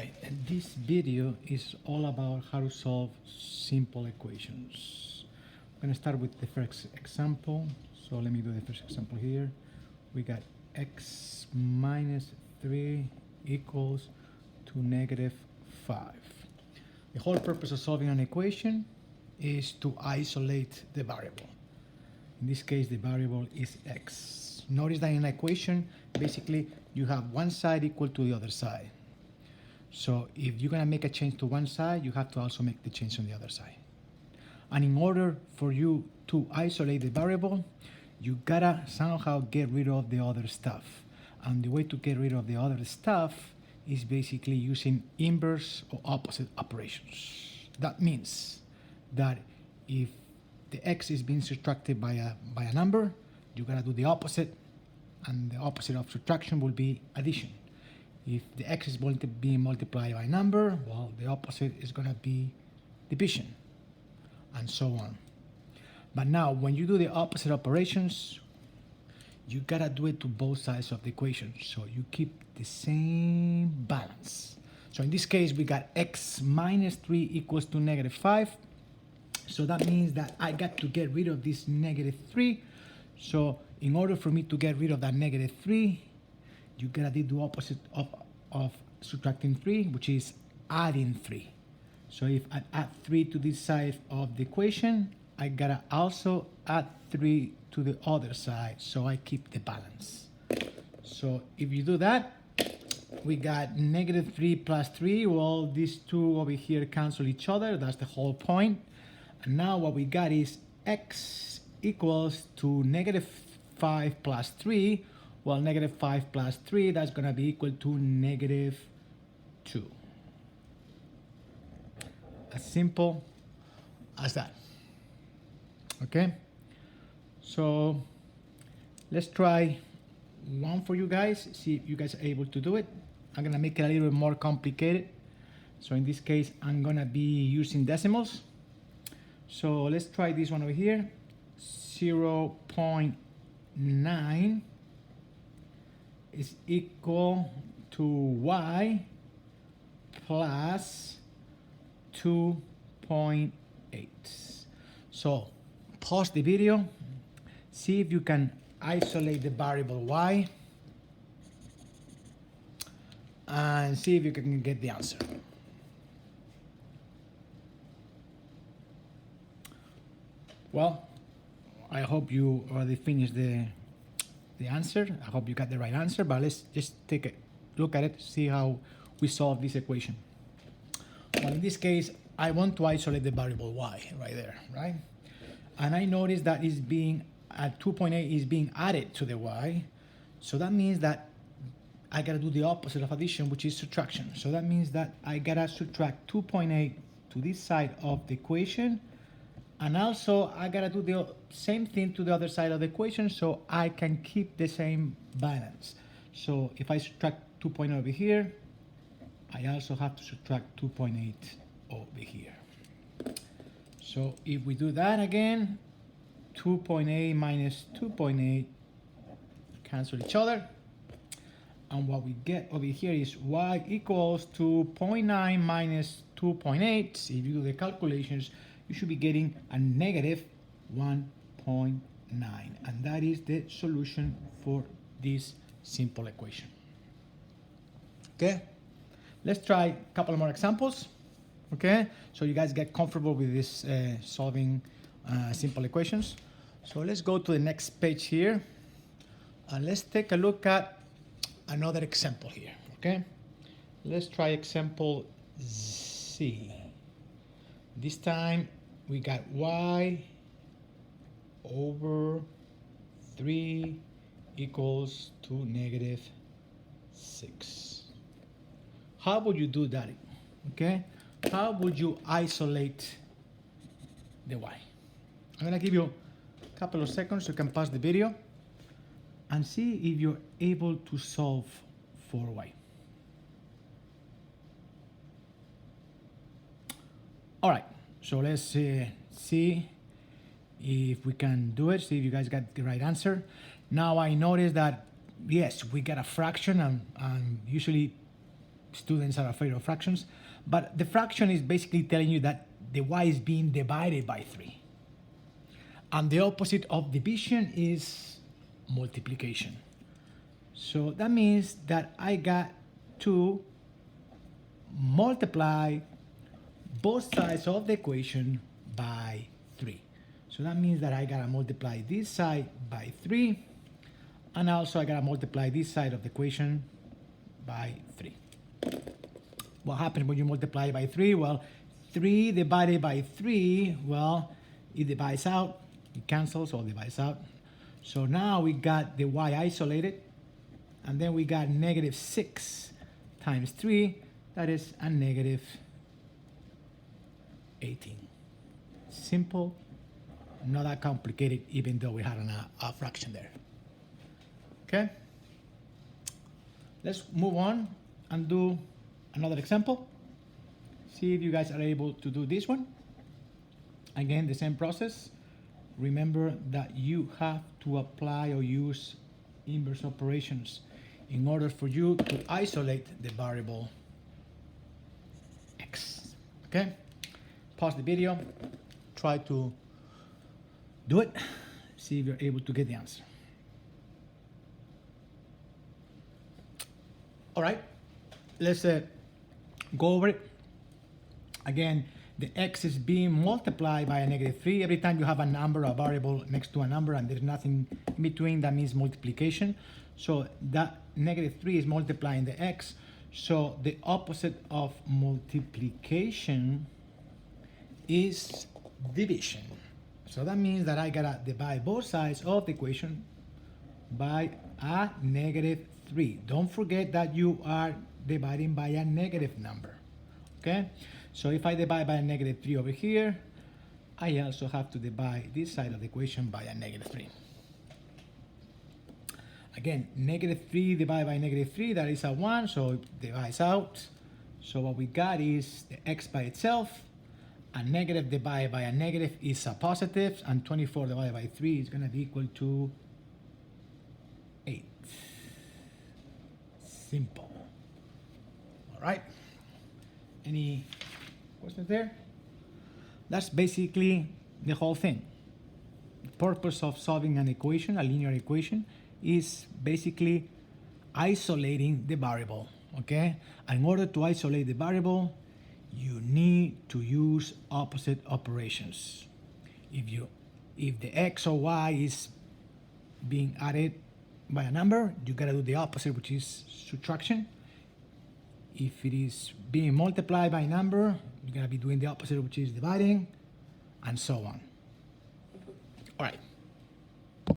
Alright, and this video is all about how to solve simple equations. I'm going to start with the first example. So let me do the first example here. We got x minus 3 equals to negative 5. The whole purpose of solving an equation is to isolate the variable. In this case, the variable is x. Notice that in an equation, basically, you have one side equal to the other side. So if you're going to make a change to one side, you have to also make the change on the other side. And in order for you to isolate the variable, you gotta somehow get rid of the other stuff. And the way to get rid of the other stuff is basically using inverse or opposite operations. That means that if the x is being subtracted by a number, you gotta do the opposite, and the opposite of subtraction will be addition. If the x is going to be multiplied by a number, well, the opposite is going to be division, and so on. But now, when you do the opposite operations, you gotta do it to both sides of the equation, so you keep the same balance. So in this case, we got x minus 3 equals to negative 5. So that means that I got to get rid of this negative 3. So in order for me to get rid of that negative 3, you gotta do the opposite of subtracting 3, which is adding 3. So if I add 3 to this side of the equation, I gotta also add 3 to the other side, so I keep the balance. So if you do that, we got negative 3 plus 3. Well, these two over here cancel each other. That's the whole point. And now what we got is x equals to negative 5 plus 3. Well, negative 5 plus 3, that's going to be equal to negative 2. As simple as that. Okay? So let's try one for you guys, see if you guys are able to do it. I'm going to make it a little bit more complicated. So in this case, I'm going to be using decimals. So let's try this one over here. 0.9 is equal to y plus 2.8. So pause the video, see if you can isolate the variable y, and see if you can get the answer. Well, I hope you already finished the answer. I hope you got the right answer, but let's just take a look at it, see how we solve this equation. Well, in this case, I want to isolate the variable y right there, right? And I notice that is being at 2.8 is being added to the y. So that means that I gotta do the opposite of addition, which is subtraction. So that means that I gotta subtract 2.8 to this side of the equation. And also, I gotta do the same thing to the other side of the equation so I can keep the same balance. So if I subtract 2.8 over here, I also have to subtract 2.8 over here. So if we do that again, 2.8 minus 2.8 cancel each other. And what we get over here is y equals to 0.9 minus 2.8. If you do the calculations, you should be getting a negative 1.9. And that is the solution for this simple equation. Okay, let's try a couple more examples. Okay, so you guys get comfortable with this solving simple equations. So let's go to the next page here. And let's take a look at another example here. Okay, let's try example C. This time we got y over 3 equals to negative 6. How would you do that? Okay, how would you isolate the y? I'm gonna give you a couple of seconds so you can pause the video and see if you're able to solve for y. All right, so let's see if we can do it, see if you guys got the right answer. Now I notice that, yes, we got a fraction, and usually students are afraid of fractions, but the fraction is basically telling you that the y is being divided by 3. And the opposite of division is multiplication. So that means that I got to multiply both sides of the equation by 3. So that means that I gotta multiply this side by 3, and also I gotta multiply this side of the equation by 3. What happens when you multiply by 3? Well, 3 divided by 3, well, it divides out, it cancels or divides out. So now we got the y isolated, and then we got negative 6 times 3, that is a negative 18. Simple, not that complicated, even though we had a fraction there. Okay? Let's move on and do another example. See if you guys are able to do this one. Again, the same process. Remember that you have to apply or use inverse operations in order for you to isolate the variable x. Okay? Pause the video, try to do it, see if you're able to get the answer. All right, let's go over it. Again, the x is being multiplied by a negative 3. Every time you have a number, a variable next to a number, and there's nothing in between, that means multiplication. So that negative 3 is multiplying the x. So the opposite of multiplication is division. So that means that I gotta divide both sides of the equation by a negative 3. Don't forget that you are dividing by a negative number. Okay? So if I divide by a negative 3 over here, I also have to divide this side of the equation by a negative 3. Again, negative 3 divided by negative 3, that is a 1, so it divides out. So what we got is the x by itself. A negative divided by a negative is a positive, and 24 divided by 3 is going to be equal to 8. Simple. All right. Any questions there? That's basically the whole thing. The purpose of solving an equation, a linear equation, is basically isolating the variable, okay? And in order to isolate the variable, you need to use opposite operations. If the x or y is being added by a number, you gotta do the opposite, which is subtraction. If it is being multiplied by a number, you're gonna be doing the opposite, which is dividing, and so on. All right.